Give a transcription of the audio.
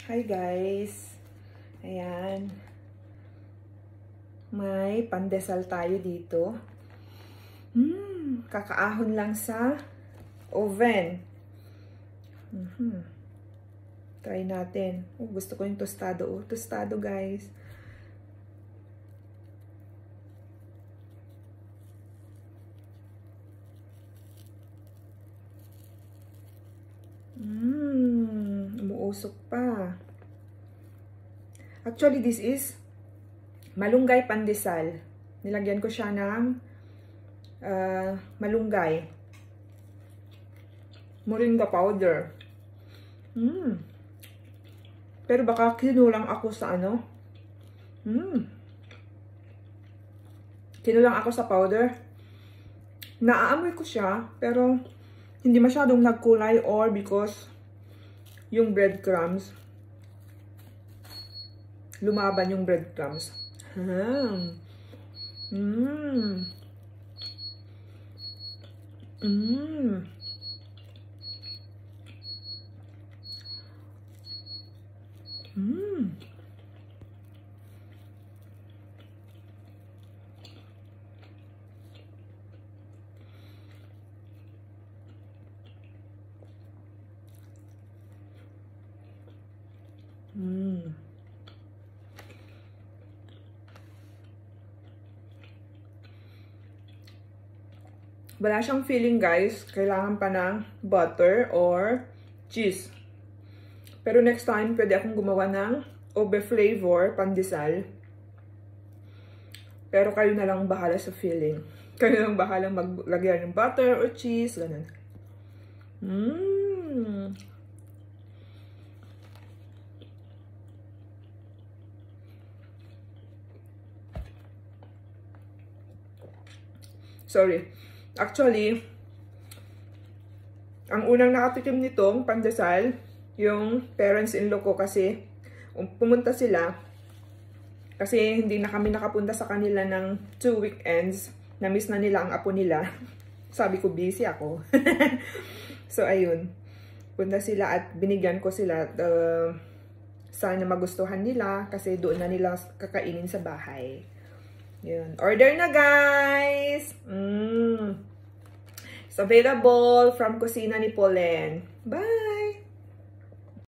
Hi guys! Ayan. May pandesal tayo dito. Kakaahon lang sa oven. Try natin. Gusto ko yung tostado. Tostado guys. Umuusok pa. Actually, this is malunggay pandesal. Nilagyan ko siya ng malunggay. Moringa powder. Pero baka kinulang ako sa ano. Kinulang ako sa powder. Naaamoy ko siya, pero hindi masyadong nagkulay or because yung breadcrumbs, lumaban yung breadcrumbs. Wala siyang feeling guys. Kailangan pa ng butter or cheese. Pero next time, pwede akong gumawa ng ube flavor pandesal. Pero kayo na lang bahala sa feeling. Kayo na lang bahala maglagyan ng butter or cheese. Ganun. Sorry. Actually, ang unang nakatikim nitong pandesal, yung parents-in-law ko kasi pumunta sila kasi hindi na kami nakapunta sa kanila ng 2 weekends. Na-miss na nila ang apo nila. Sabi ko, busy ako. So, ayun. Punta sila at binigyan ko sila sana magustuhan nila kasi doon na nila kakainin sa bahay. Yun. Order na guys! It's available from Kusina ni Paulen. Bye!